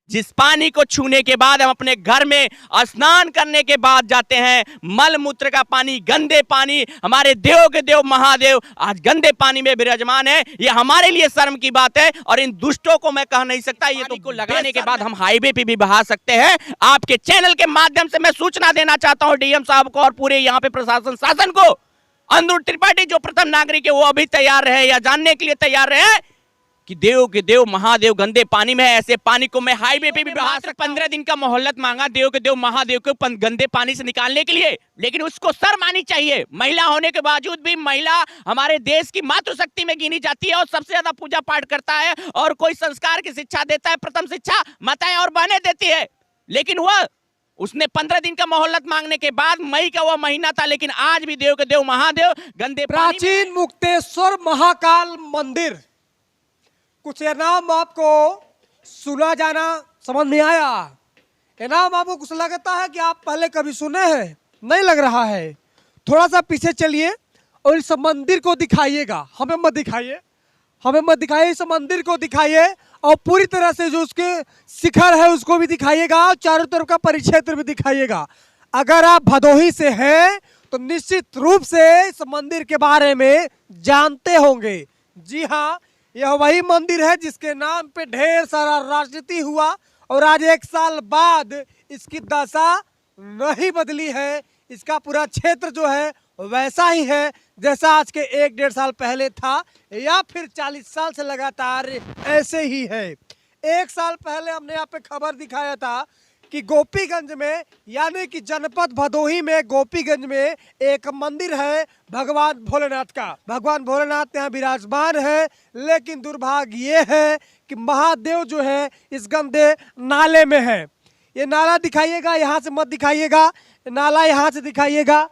जिस पानी को छूने के बाद हम अपने घर में स्नान करने के बाद जाते हैं, मल मूत्र का पानी, गंदे पानी, हमारे देवों के देव महादेव आज गंदे पानी में विराजमान है। ये हमारे लिए शर्म की बात है और इन दुष्टों को मैं कह नहीं सकता। ये तो को लगाने के बाद हम हाईवे पे भी बहा सकते हैं। आपके चैनल के माध्यम से मैं सूचना देना चाहता हूं डीएम साहब को और पूरे यहाँ पे प्रशासन शासन को, अंदुर त्रिपाठी जो प्रथम नागरिक है वो अभी तैयार रहे या जानने के लिए तैयार रहे कि देव के देव महादेव गंदे पानी में है। ऐसे पानी को मैं हाईवे पे भी बहा सकता। 15 दिन का मोहलत मांगा देव के देव महादेव को गंदे पानी से निकालने के लिए, लेकिन उसको शर्म आनी चाहिए। महिला होने के बावजूद भी महिला हमारे देश की मातृशक्ति में गिनी जाती है और सबसे ज्यादा पूजा पाठ करता है और कोई संस्कार की शिक्षा देता है, प्रथम शिक्षा माताएं और बहनें देती है। लेकिन वह उसने 15 दिन का मोहलत मांगने के बाद, मई का वह महीना था, लेकिन आज भी देव के देव महादेव गंदे प्राचीन मुक्तेश्वर महाकाल मंदिर, कुछ नाम आपको सुना जाना समझ में आया? ये नाम आपको कुछ लगता है कि आप पहले कभी सुने हैं? नहीं लग रहा है। थोड़ा सा पीछे चलिए और इस मंदिर को दिखाइएगा। हमें मत दिखाइए, हमें मत दिखाइए, इस मंदिर को दिखाइए और पूरी तरह से जो उसके शिखर है उसको भी दिखाइएगा और चारों तरफ का परिक्षेत्र भी दिखाइएगा। अगर आप भदोही से हैं तो निश्चित रूप से इस मंदिर के बारे में जानते होंगे। जी हाँ, यह वही मंदिर है जिसके नाम पे ढेर सारा राजनीति हुआ और आज 1 साल बाद इसकी दशा नहीं बदली है। इसका पूरा क्षेत्र जो है वैसा ही है जैसा आज के 1-1.5 साल पहले था या फिर 40 साल से लगातार ऐसे ही है। 1 साल पहले हमने यहाँ पे खबर दिखाया था कि गोपीगंज में, यानी कि जनपद भदोही में गोपीगंज में एक मंदिर है भगवान भोलेनाथ का। भगवान भोलेनाथ यहाँ विराजमान है, लेकिन दुर्भाग्य ये है कि महादेव जो है इस गंदे नाले में है। ये नाला दिखाइएगा, यहाँ से मत दिखाइएगा, नाला यहाँ से दिखाइएगा।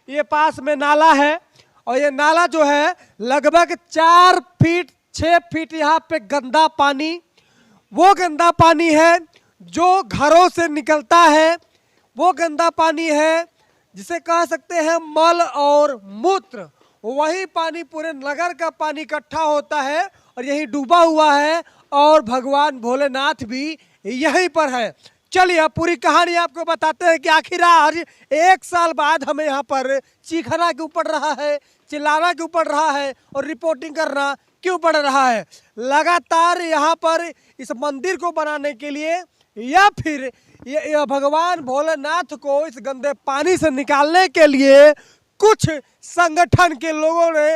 ये पास में नाला है और ये नाला जो है लगभग 4 फीट 6 फीट यहाँ पे गंदा पानी, वो गंदा पानी है जो घरों से निकलता है। वो गंदा पानी है जिसे कह सकते हैं मल और मूत्र। वही पानी पूरे नगर का पानी इकट्ठा होता है और यही डूबा हुआ है और भगवान भोलेनाथ भी यहीं पर है। चलिए अब पूरी कहानी आपको बताते हैं कि आखिर आज 1 साल बाद हमें यहाँ पर चीखना क्यों पड़ रहा है, चिल्लाना क्यों पड़ रहा है और रिपोर्टिंग करना क्यों पड़ रहा है। लगातार यहाँ पर इस मंदिर को बनाने के लिए या फिर ये भगवान भोलेनाथ को इस गंदे पानी से निकालने के लिए कुछ संगठन के लोगों ने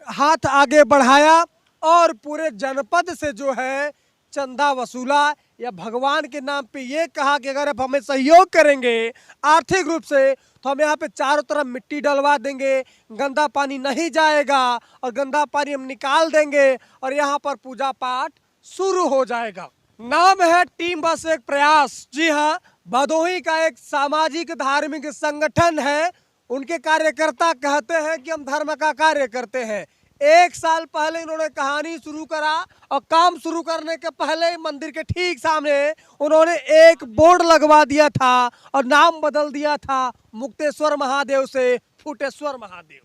हाथ आगे बढ़ाया और पूरे जनपद से जो है चंदा वसूला या भगवान के नाम पे ये कहा कि अगर आप हमें सहयोग करेंगे आर्थिक रूप से तो हम यहाँ पे चारों तरफ मिट्टी डलवा देंगे, गंदा पानी नहीं जाएगा और गंदा पानी हम निकाल देंगे और यहाँ पर पूजा पाठ शुरू हो जाएगा। नाम है टीम बस एक प्रयास। जी हाँ, भदोही का एक सामाजिक धार्मिक संगठन है। उनके कार्यकर्ता कहते हैं कि हम धर्म का कार्य करते हैं। 1 साल पहले इन्होंने कहानी शुरू करा और काम शुरू करने के पहले मंदिर के ठीक सामने उन्होंने एक बोर्ड लगवा दिया था और नाम बदल दिया था मुक्तेश्वर महादेव से फुटेश्वर महादेव।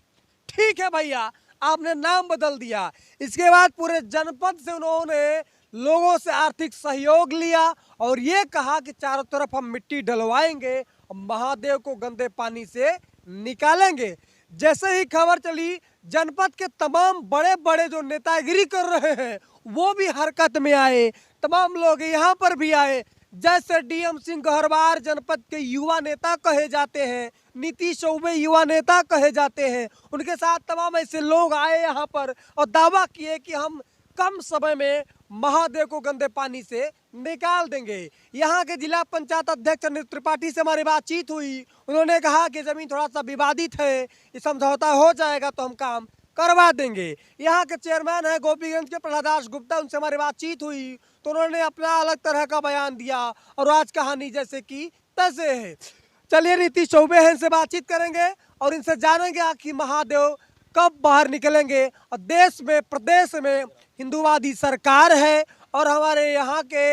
ठीक है भैया, आपने नाम बदल दिया। इसके बाद पूरे जनपद से उन्होंने लोगों से आर्थिक सहयोग लिया और ये कहा कि चारों तरफ हम मिट्टी डलवाएंगे और महादेव को गंदे पानी से निकालेंगे। जैसे ही खबर चली, जनपद के तमाम बड़े बड़े जो नेतागिरी कर रहे हैं वो भी हरकत में आए, तमाम लोग यहाँ पर भी आए। जैसे डीएम सिंह गहरवार जनपद के युवा नेता कहे जाते हैं, नीतीश चौबे युवा नेता कहे जाते हैं, उनके साथ तमाम ऐसे लोग आए यहाँ पर और दावा किए कि हम कम समय में महादेव को गंदे पानी से निकाल देंगे। यहाँ के जिला पंचायत अध्यक्ष अनिल त्रिपाठी से हमारी बातचीत हुई। उन्होंने कहा कि जमीन थोड़ा सा विवादित है, ये समझौता हो जाएगा तो हम काम करवा देंगे। यहाँ के चेयरमैन है गोपीगंज के प्रहलाद गुप्ता, उनसे हमारी बातचीत हुई तो उन्होंने अपना अलग तरह का बयान दिया और आज कहानी जैसे कि तैसे है। चलिए नीतीश चौबे हैं, इनसे बातचीत करेंगे और इनसे जानेंगे कि महादेव कब बाहर निकलेंगे और देश में प्रदेश में हिंदूवादी सरकार है और हमारे यहाँ के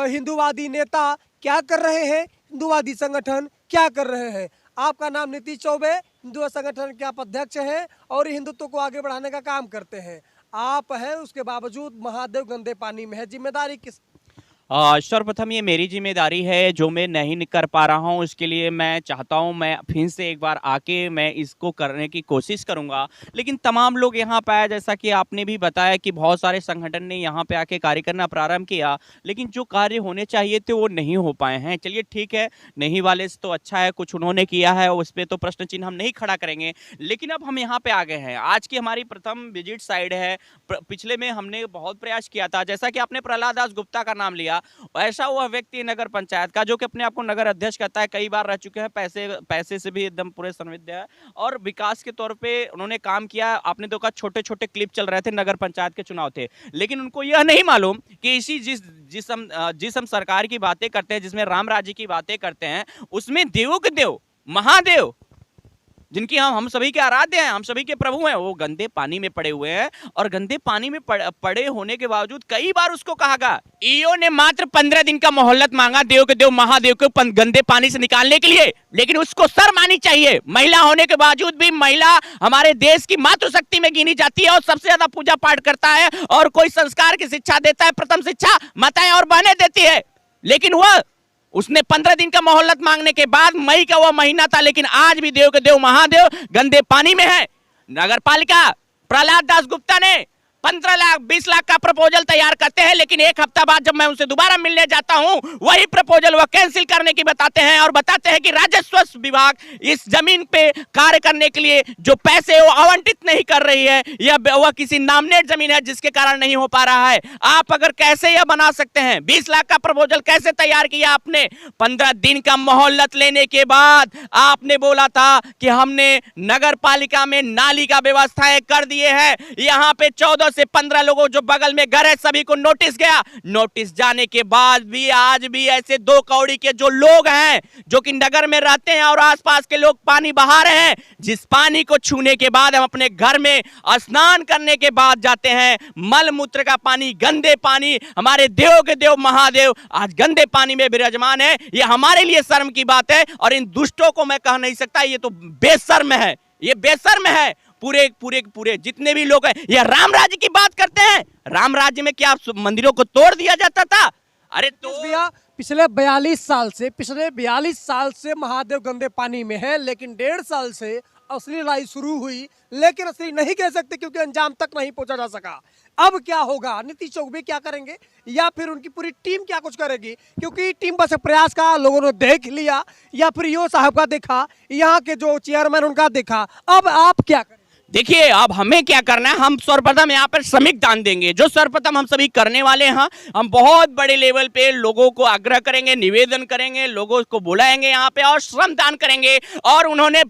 हिंदूवादी नेता क्या कर रहे हैं, हिंदूवादी संगठन क्या कर रहे हैं। आपका नाम नीतीश चौबे, हिंदू संगठन के आप अध्यक्ष हैं और हिंदुत्व को आगे बढ़ाने का काम करते हैं। आप हैं, उसके बावजूद महादेव गंदे पानी में है, जिम्मेदारी किस? सर्वप्रथम ये मेरी जिम्मेदारी है जो मैं नहीं कर पा रहा हूँ, इसके लिए मैं चाहता हूँ मैं फिर से एक बार आके मैं इसको करने की कोशिश करूँगा। लेकिन तमाम लोग यहाँ पे आए, जैसा कि आपने भी बताया कि बहुत सारे संगठन ने यहाँ पे आके कार्य करना प्रारंभ किया, लेकिन जो कार्य होने चाहिए थे वो नहीं हो पाए हैं। चलिए ठीक है, नहीं वाले से तो अच्छा है, कुछ उन्होंने किया है, उस पर तो प्रश्न चिन्ह हम नहीं खड़ा करेंगे। लेकिन अब हम यहाँ पे आ गए हैं, आज की हमारी प्रथम विजिट साइड है। पिछले में हमने बहुत प्रयास किया था, जैसा कि आपने प्रहलाद दास गुप्ता का नाम लिया, ऐसा वह व्यक्ति नगर पंचायत का जो कि अपने आप को नगर अध्यक्ष कहता है, कई बार रह चुके हैं, पैसे पैसे से भी एकदम पूरे समृद्ध है और विकास के तौर पे उन्होंने काम किया। आपने देखा छोटे छोटे क्लिप चल रहे थे, नगर पंचायत के चुनाव थे, लेकिन उनको यह नहीं मालूम कि इसी जिस हम सरकार की बातें करते हैं, जिसमें राम राज्य की बातें करते हैं, उसमें देवों के देव महादेव जिनकी हम सभी के आराध्य हैं, हम सभी के प्रभु हैं, वो गंदे पानी में पड़े हुए हैं। और गंदे पानी में पड़े होने के बावजूद कई बार उसको कहा गया, ईओ ने मात्र 15 दिन का मोहलत मांगा देव के देव महादेव को गंदे पानी से निकालने के लिए, लेकिन उसको शर्म आनी चाहिए। महिला होने के बावजूद भी महिला हमारे देश की मातृशक्ति में गिनी जाती है और सबसे ज्यादा पूजा पाठ करता है, और कोई संस्कार की शिक्षा देता है, प्रथम शिक्षा माताएं और बहनें देती है। लेकिन वह उसने 15 दिन का मोहलत मांगने के बाद, मई का वह महीना था, लेकिन आज भी देव के देव महादेव गंदे पानी में है। नगर पालिका प्रहलाद दास गुप्ता ने 15 लाख 20 लाख का प्रपोजल तैयार करते हैं, लेकिन एक हफ्ता बाद जब मैं उनसे दोबारा मिलने जाता हूं, वही प्रपोजल वह कैंसिल करने की बताते हैं और बताते हैं कि राजस्व विभाग इस जमीन पे कार्य करने के लिए जो पैसे वो आवंटित नहीं कर रही है, या वह किसी नामनेट जमीन है जिसके कारण नहीं हो पा रहा है। आप अगर कैसे यह बना सकते हैं, 20 लाख का प्रपोजल कैसे तैयार किया आपने? 15 दिन का मोहलत लेने के बाद आपने बोला था कि हमने नगर पालिका में नाली का व्यवस्थाएं कर दिए हैं, यहाँ पे 14 से 15 लोगों जो बगल में घर है सभी को नोटिस गया। नोटिस जाने के बाद भी आज भी ऐसे 2 कौड़ी के जो लोग हैं जो कि नगर में रहते हैं और आसपास के लोग पानी बहा रहे हैं, जिस पानी को छूने के बाद हम अपने घर में स्नान करने के बाद जाते हैं, मल मूत्र का पानी, गंदे पानी, हमारे देव के देव महादेव आज गंदे पानी में विराजमान है। ये हमारे लिए शर्म की बात है और इन दुष्टों को मैं कह नहीं सकता, ये तो बेशर्म है, ये बेशर्म है। पूरे पूरे पूरे जितने भी लोग हैं, ये राम राज्य की बात करते हैं। राम राज्य में क्या मंदिरों को तोड़ दिया जाता था? अरे तो भैया पिछले 42 साल से महादेव गंदे पानी में है, लेकिन 1.5 साल से असली लड़ाई शुरू हुई, लेकिन असली नहीं कह सकते क्योंकि अंजाम तक नहीं पहुंचा जा सका। अब क्या होगा? नीतीश चौबे क्या करेंगे या फिर उनकी पूरी टीम क्या कुछ करेगी? क्योंकि टीम बस प्रयास का लोगों ने देख लिया, या फिर ईओ साहब का देखा, यहाँ के जो चेयरमैन उनका देखा, अब आप क्या करें? देखिए, अब हमें क्या करना है, हम सर्वप्रथम यहाँ पर श्रमिक दान देंगे, जो सर्वप्रथम हम सभी करने वाले हैं। हम बहुत बड़े लेवल पे लोगों को आग्रह करेंगे, निवेदन करेंगे, लोगों को बुलाएंगे यहाँ पे और श्रम दान करेंगे। और उन्होंने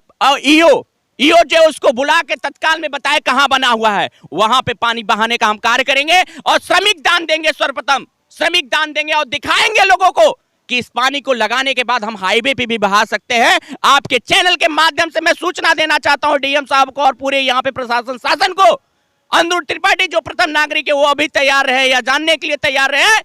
ईओ जो उसको बुला के तत्काल में बताए कहां बना हुआ है, वहां पे पानी बहाने का हम कार्य करेंगे और श्रमिक दान देंगे। सर्वप्रथम श्रमिक दान देंगे और दिखाएंगे लोगों को कि इस पानी को लगाने के बाद हम हाईवे पे भी बहा सकते हैं। आपके चैनल के माध्यम से मैं सूचना देना चाहता हूं डीएम साहब को और पूरे यहाँ पे प्रशासन शासन को, अंदुर त्रिपाठी जो प्रथम नागरिक है वो अभी तैयार रहे या जानने के लिए तैयार रहे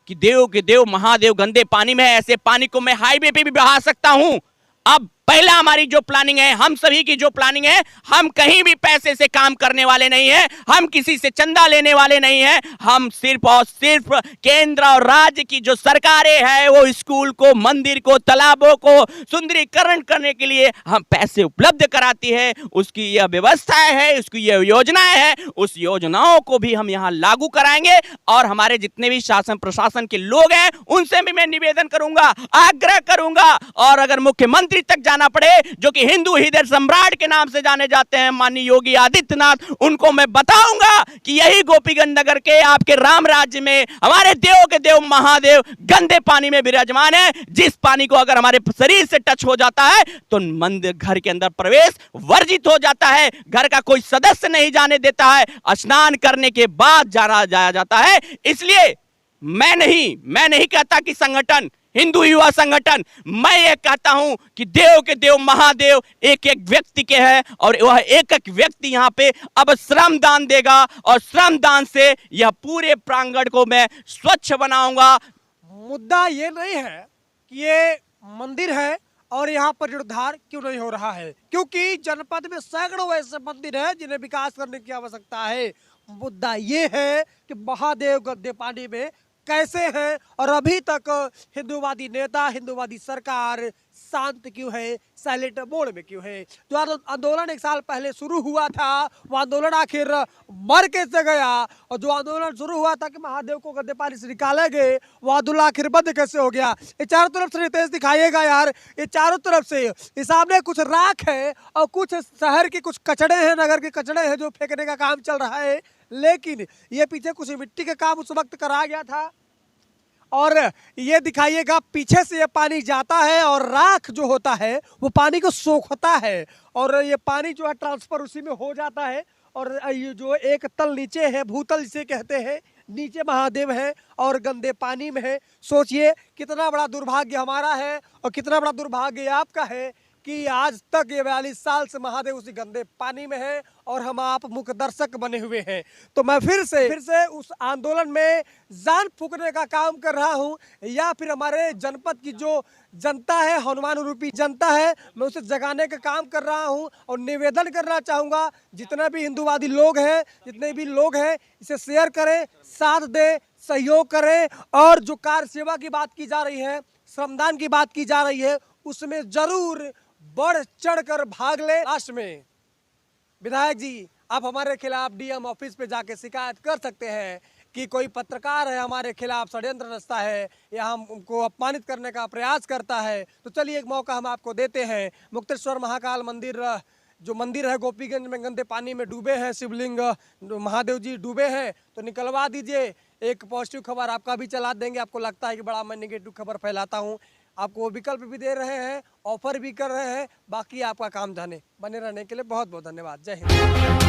कि देव के देव महादेव गंदे पानी में है, ऐसे पानी को मैं हाईवे पे भी बहा सकता हूं। अब पहला हमारी जो प्लानिंग है, हम सभी की जो प्लानिंग है, हम कहीं भी पैसे से काम करने वाले नहीं है, हम किसी से चंदा लेने वाले नहीं है। हम सिर्फ और सिर्फ केंद्र और राज्य की जो सरकारें हैं वो स्कूल को, मंदिर को, तालाबों को सुंदरीकरण करने के लिए हम पैसे उपलब्ध कराती है, उसकी यह व्यवस्थाएं है, उसकी यह योजनाएं है, उस योजनाओं को भी हम यहाँ लागू कराएंगे। और हमारे जितने भी शासन प्रशासन के लोग हैं उनसे भी मैं निवेदन करूंगा, आग्रह करूंगा, और अगर मुख्यमंत्री तक जाना पड़े, जो कि हिंदू हृदय सम्राट के नाम से जाने जाते हैं, माननीय योगी आदित्यनाथ, उनको मैं बताऊंगा कि यही गोपीगंज नगर के आपके राम राज्य में हमारे देव के देव महादेव गंदे पानी में विराजमान है, जिस पानी को अगर हमारे शरीर से टच हो जाता है तो मंदिर घर के अंदर प्रवेश वर्जित हो जाता है, घर का कोई सदस्य नहीं जाने देता है, स्नान करने के बाद जाया जाता है। इसलिए मैं नहीं कहता कि संगठन हिंदू युवा संगठन, मैं ये कहता हूं कि देव के देव महादेव एक एक व्यक्ति के हैं और वह एक एक व्यक्ति यहाँ पे अब श्रम दान देगा और श्रम दान से यह पूरे प्रांगण को मैं स्वच्छ बनाऊंगा। मुद्दा ये नहीं है कि ये मंदिर है और यहाँ पर जीर्णोद्धार क्यों नहीं हो रहा है, क्योंकि जनपद में सैकड़ों ऐसे मंदिर हैं जिन्हें विकास करने की आवश्यकता है। मुद्दा ये है कि महादेव गंदे पानी में कैसे हैं और अभी तक हिंदूवादी नेता, हिंदूवादी सरकार शांत क्यों है, साइलेंट मोड में क्यों है। जो आंदोलन 1 साल पहले शुरू हुआ था, वो आंदोलन आखिर मर कैसे गया, और जो आंदोलन शुरू हुआ था कि महादेव को गंदे पानी से निकाले गए, वो आंदोलन आखिर बंद कैसे हो गया। ये चारों तरफ से रितेश दिखाइएगा यार, ये चारों तरफ से ये सामने कुछ राख है और कुछ शहर के कुछ कचड़े हैं, नगर के कचड़े हैं जो फेंकने का काम चल रहा है। लेकिन ये पीछे कुछ मिट्टी का काम उस वक्त करा गया था, और ये दिखाइएगा पीछे से ये पानी जाता है और राख जो होता है वो पानी को सोखता है, और ये पानी जो है ट्रांसफर उसी में हो जाता है। और ये जो एक तल नीचे है, भूतल जिसे कहते हैं, नीचे महादेव है और गंदे पानी में है। सोचिए कितना बड़ा दुर्भाग्य हमारा है और कितना बड़ा दुर्भाग्य आपका है कि आज तक ये 42 साल से महादेव उसी गंदे पानी में है और हम आप मुख्य दर्शक बने हुए हैं। तो मैं फिर से उस आंदोलन में जान फूकने का काम कर रहा हूं, या फिर हमारे जनपद की जो जनता है, हनुमान रूपी जनता है, मैं उसे जगाने का काम कर रहा हूं। और निवेदन करना चाहूँगा, जितने भी हिंदूवादी लोग हैं, जितने भी लोग हैं, इसे शेयर करें, साथ दें, सहयोग करें। और जो कार्य सेवा की बात की जा रही है, श्रमदान की बात की जा रही है, उसमें जरूर बढ़ चढ़ कर भाग ले। लास्ट में विधायक जी, आप हमारे खिलाफ डीएम ऑफिस पे जाके शिकायत कर सकते हैं कि कोई पत्रकार है हमारे खिलाफ षड्यंत्र रचता है या हमको अपमानित करने का प्रयास करता है। तो चलिए एक मौका हम आपको देते हैं। मुक्तेश्वर महाकाल मंदिर जो मंदिर है गोपीगंज में गंदे पानी में डूबे हैं, शिवलिंग महादेव जी डूबे हैं, तो निकलवा दीजिए। एक पॉजिटिव खबर आपका भी चला देंगे। आपको लगता है कि बड़ा मैं नेगेटिव खबर फैलाता हूँ, आपको विकल्प भी दे रहे हैं, ऑफर भी कर रहे हैं। बाकी आपका काम जाने। बने रहने के लिए बहुत बहुत धन्यवाद। जय हिंद।